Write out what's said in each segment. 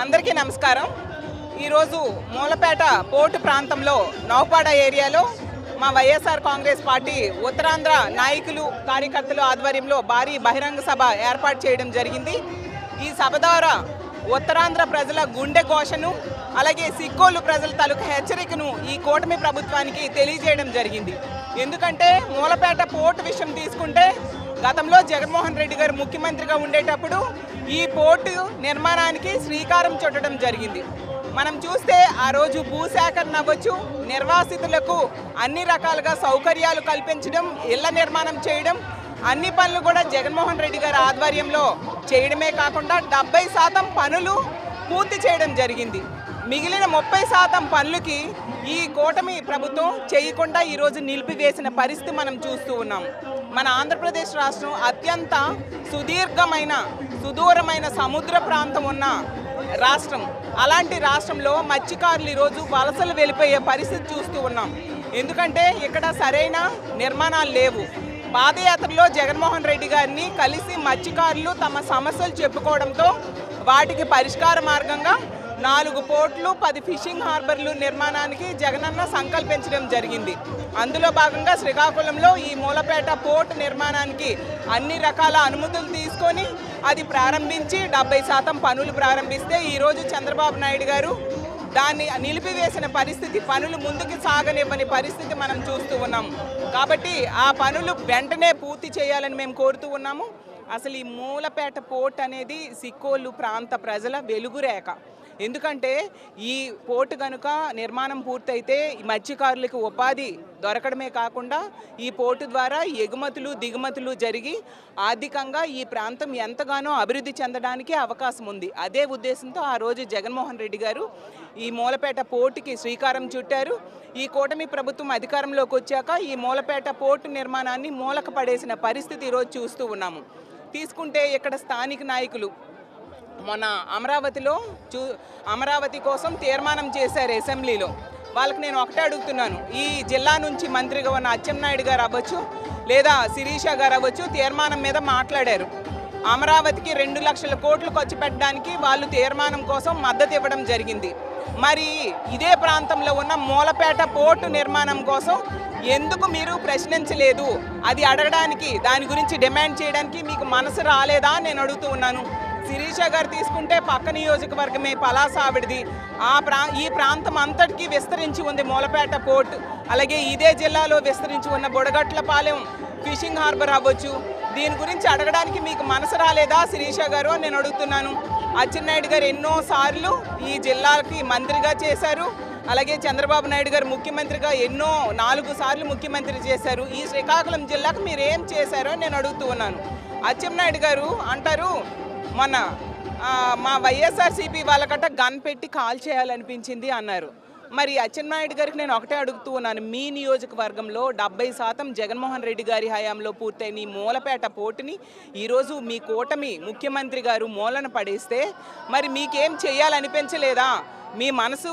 అందరికీ నమస్కారం. ఈరోజు మూలపేట పోర్టు ప్రాంతంలో నౌపాడ ఏరియాలో మా వైఎస్ఆర్ కాంగ్రెస్ పార్టీ ఉత్తరాంధ్ర నాయకులు కార్యకర్తలు ఆధ్వర్యంలో భారీ బహిరంగ సభ ఏర్పాటు చేయడం జరిగింది. ఈ సభ ద్వారా ఉత్తరాంధ్ర ప్రజల గుండె ఘోషను అలాగే సిక్కోలు ప్రజల తాలూకు హెచ్చరికను ఈ కూటమి ప్రభుత్వానికి తెలియజేయడం జరిగింది. ఎందుకంటే మూలపేట పోర్టు విషయం తీసుకుంటే గతంలో జగన్మోహన్ రెడ్డి గారు ముఖ్యమంత్రిగా ఉండేటప్పుడు ఈ పోర్టు నిర్మాణానికి శ్రీకారం చుట్టడం జరిగింది. మనం చూస్తే ఆ రోజు భూసేకరణ అవ్వచ్చు, నిర్వాసితులకు అన్ని రకాలుగా సౌకర్యాలు కల్పించడం, ఇళ్ల నిర్మాణం చేయడం, అన్ని పనులు కూడా జగన్మోహన్ రెడ్డి గారి ఆధ్వర్యంలో చేయడమే కాకుండా 70% పనులు పూర్తి చేయడం జరిగింది. మిగిలిన 30% పనులకి ఈ కూటమి ప్రభుత్వం చేయకుండా ఈరోజు నిలిపివేసిన పరిస్థితి మనం చూస్తూ ఉన్నాం. మన ఆంధ్రప్రదేశ్ రాష్ట్రం అత్యంత సుదూరమైన సముద్ర ప్రాంతం ఉన్న రాష్ట్రం. అలాంటి రాష్ట్రంలో మత్స్యకారులు ఈరోజు వలసలు వెళ్ళిపోయే పరిస్థితి చూస్తూ ఉన్నాం. ఎందుకంటే ఇక్కడ సరైన నిర్మాణాలు లేవు. పాదయాత్రలో జగన్మోహన్ రెడ్డి గారిని కలిసి మత్స్యకారులు తమ సమస్యలు చెప్పుకోవడంతో వాటికి పరిష్కార మార్గంగా 4 పోర్టులు 10 ఫిషింగ్ హార్బర్లు నిర్మాణానికి జగనన్న సంకల్పించడం జరిగింది. అందులో భాగంగా శ్రీకాకుళంలో ఈ మూలపేట పోర్టు నిర్మాణానికి అన్ని రకాల అనుమతులు తీసుకొని అది ప్రారంభించి 70% పనులు ప్రారంభిస్తే ఈరోజు చంద్రబాబు నాయుడు గారు దాన్ని నిలిపివేసిన పరిస్థితి, పనులు ముందుకు సాగనివ్వని పరిస్థితి మనం చూస్తూ ఉన్నాం. కాబట్టి ఆ పనులు వెంటనే పూర్తి చేయాలని మేము కోరుతూ ఉన్నాము. అసలు ఈ మూలపేట పోర్ట్ అనేది సిక్కోలు ప్రాంత ప్రజల వెలుగురేఖ. ఎందుకంటే ఈ పోర్టు కనుక నిర్మాణం పూర్తయితే మత్స్యకారులకు ఉపాధి దొరకడమే కాకుండా ఈ పోర్టు ద్వారా ఎగుమతులు దిగుమతులు జరిగి ఆర్థికంగా ఈ ప్రాంతం ఎంతగానో అభివృద్ధి చెందడానికి అవకాశం ఉంది. అదే ఉద్దేశంతో ఆ రోజు జగన్మోహన్ రెడ్డి గారు ఈ మూలపేట పోర్టుకి శ్రీకారం చుట్టారు. ఈ కూటమి ప్రభుత్వం అధికారంలోకి వచ్చాక ఈ మూలపేట పోర్టు నిర్మాణాన్ని మూలక పడేసిన పరిస్థితి ఈరోజు చూస్తూ ఉన్నాము. తీసుకుంటే ఇక్కడ స్థానిక నాయకులు మొన్న అమరావతి కోసం తీర్మానం చేశారు అసెంబ్లీలో. వాళ్ళకి నేను ఒకటే అడుగుతున్నాను, ఈ జిల్లా నుంచి మంత్రిగా ఉన్న అచ్చెన్నాయుడు గారు అవ్వచ్చు లేదా శిరీష గారు అవ్వచ్చు తీర్మానం మీద మాట్లాడారు. అమరావతికి 2 లక్షల కోట్లు ఖర్చు పెట్టడానికి వాళ్ళు తీర్మానం కోసం మద్దతు ఇవ్వడం జరిగింది. మరి ఇదే ప్రాంతంలో ఉన్న మూలపేట పోర్టు నిర్మాణం కోసం ఎందుకు మీరు ప్రశ్నించలేదు? అది అడగడానికి, దాని గురించి డిమాండ్ చేయడానికి మీకు మనసు రాలేదా అని నేను అడుగుతూ ఉన్నాను. శిరీష గారు తీసుకుంటే పక్క నియోజకవర్గమే పలాస ఆవిడది. ఈ ప్రాంతం అంతటికీ విస్తరించి ఉంది మూలపేట పోర్టు. అలాగే ఇదే జిల్లాలో విస్తరించి ఉన్న బుడగట్లపాలెం ఫిషింగ్ హార్బర్ అవ్వచ్చు. దీని గురించి అడగడానికి మీకు మనసు రాలేదా శిరీష గారు అని నేను అడుగుతున్నాను. అచ్చెన్నాయుడు గారు ఎన్నోసార్లు ఈ జిల్లాకి మంత్రిగా చేశారు. అలాగే చంద్రబాబు నాయుడు గారు ముఖ్యమంత్రిగా 4 సార్లు ముఖ్యమంత్రి చేశారు. ఈ శ్రీకాకుళం జిల్లాకు మీరు ఏం చేశారో నేను అడుగుతూ ఉన్నాను. అచ్చెన్నాయుడు గారు అంటారు, మొన్న మా వైఎస్ఆర్సీపీ వాళ్ళకట్ట గన్ పెట్టి కాల్ చేయాలనిపించింది అన్నారు. మరి అచ్చెన్నాయుడు గారికి నేను ఒకటే అడుగుతూ ఉన్నాను, మీ నియోజకవర్గంలో 70% జగన్మోహన్ రెడ్డి గారి హయాంలో పూర్తయిన ఈ మూలపేట పోర్టుని ఈరోజు మీ కూటమి ముఖ్యమంత్రి గారు మూలన పడేస్తే మరి మీకేం చేయాలనిపించలేదా? మీ మనసు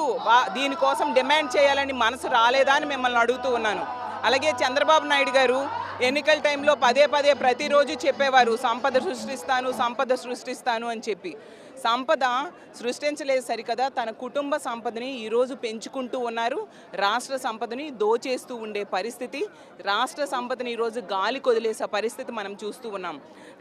దీనికోసం డిమాండ్ చేయాలని మనసు రాలేదా అని మిమ్మల్ని అడుగుతూ ఉన్నాను. అలాగే చంద్రబాబు నాయుడు గారు ఎన్నికల టైంలో పదే ప్రతిరోజు చెప్పేవారు సంపద సృష్టిస్తాను అని చెప్పి. సంపద సృష్టించలేదు సరికదా, తన కుటుంబ సంపదని ఈరోజు పెంచుకుంటూ ఉన్నారు. రాష్ట్ర సంపదని దోచేస్తూ ఉండే పరిస్థితి, రాష్ట్ర సంపదని ఈరోజు గాలి కొదిలేసే పరిస్థితి మనం చూస్తూ ఉన్నాం.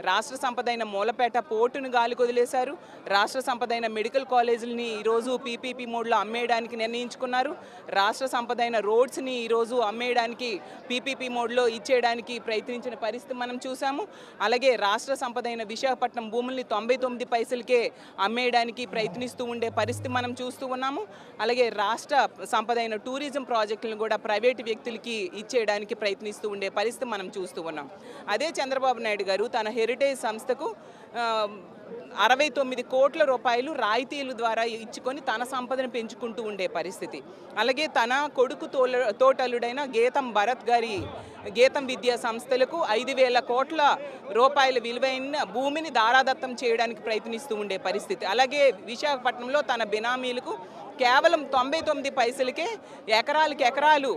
రాష్ట్ర సంపద అయిన మూలపేట పోర్టును గాలి కొదిలేశారు. రాష్ట్ర సంపద అయిన మెడికల్ కాలేజీలని ఈరోజు పీపీపీ మోడ్లో అమ్మేయడానికి నిర్ణయించుకున్నారు. రాష్ట్ర సంపద అయిన రోడ్స్ని ఈరోజు అమ్మేయడానికి పీపీపీ మోడ్లో ఇచ్చేయడానికి ప్రయత్నించిన పరిస్థితి మనం చూసాము. అలాగే రాష్ట్ర సంపద అయిన విశాఖపట్నం భూముల్ని 99 పైసలకే అమ్మేయడానికి ప్రయత్నిస్తూ ఉండే పరిస్థితి మనం చూస్తూ ఉన్నాము. అలాగే రాష్ట్ర సంపద అయిన టూరిజం ప్రాజెక్టులను కూడా ప్రైవేటు వ్యక్తులకి ఇచ్చేయడానికి ప్రయత్నిస్తూ ఉండే పరిస్థితి మనం చూస్తూ ఉన్నాం. అదే చంద్రబాబు నాయుడు గారు తన హెరిటేజ్ సంస్థకు 69 కోట్ల రూపాయలు రాయితీల ద్వారా ఇచ్చుకొని తన సంపదను పెంచుకుంటూ ఉండే పరిస్థితి. అలాగే తన కొడుకు తోటలుడైన గీతం భరత్ గారి గీతం విద్యా సంస్థలకు 5,000 కోట్ల రూపాయల విలువైన భూమిని దారాదత్తం చేయడానికి ప్రయత్నిస్తూ ఉండే పరిస్థితి. అలాగే విశాఖపట్నంలో తన బినామీలకు కేవలం 99 పైసలకే ఎకరాలు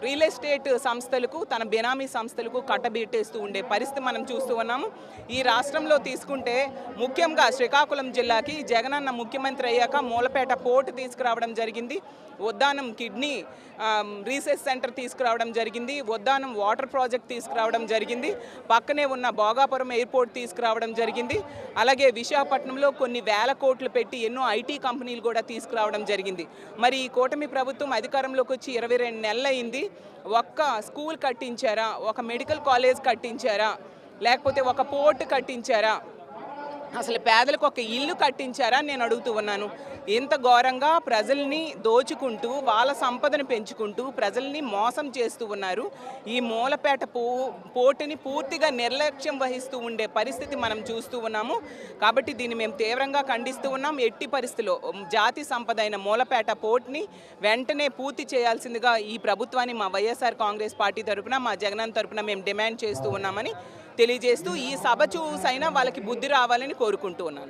రియల్ ఎస్టేట్ సంస్థలకు, తన బెనామీ సంస్థలకు కట్టబెట్టేస్తూ ఉండే పరిస్థితి మనం చూస్తూ ఉన్నాము. ఈ రాష్ట్రంలో తీసుకుంటే ముఖ్యంగా శ్రీకాకుళం జిల్లాకి జగనన్న ముఖ్యమంత్రి అయ్యాక మూలపేట పోర్టు తీసుకురావడం జరిగింది, ఉద్దానం కిడ్నీ రీసెర్చ్ సెంటర్ తీసుకురావడం జరిగింది, ఉద్దానం వాటర్ ప్రాజెక్ట్ తీసుకురావడం జరిగింది, పక్కనే ఉన్న భోగాపురం ఎయిర్పోర్ట్ తీసుకురావడం జరిగింది. అలాగే విశాఖపట్నంలో కొన్ని వేల కోట్లు పెట్టి ఎన్నో ఐటీ కంపెనీలు కూడా తీసుకురావడం జరిగింది. మరి ఈ కూటమి ప్రభుత్వం అధికారంలోకి వచ్చి 22 నెలలు అయింది. ఒక్క స్కూల్ కట్టించారా, ఒక మెడికల్ కాలేజ్ కట్టించారా, లేకపోతే ఒక పోర్ట్ కట్టించారా, అసలు పేదలకు ఒక ఇల్లు కట్టించారా నేను అడుగుతూ ఉన్నాను. ఇంత ఘోరంగా ప్రజల్ని దోచుకుంటూ వాళ్ళ సంపదను పెంచుకుంటూ ప్రజల్ని మోసం చేస్తూ ఉన్నారు. ఈ మూలపేట పోర్టుని పూర్తిగా నిర్లక్ష్యం వహిస్తూ ఉండే పరిస్థితి మనం చూస్తూ ఉన్నాము. కాబట్టి దీన్ని మేము తీవ్రంగా ఖండిస్తూ ఉన్నాం. ఎట్టి పరిస్థితిలో జాతి సంపద అయిన మూలపేట పోర్టుని వెంటనే పూర్తి చేయాల్సిందిగా ఈ ప్రభుత్వాన్ని మా వైఎస్ఆర్ కాంగ్రెస్ పార్టీ తరఫున, మా జగనన్న తరఫున మేము డిమాండ్ చేస్తూ ఉన్నామని తెలియజేస్తూ, ఈ సభ చూసైనా వాళ్ళకి బుద్ధి రావాలని కోరుకుంటూ ఉన్నాను.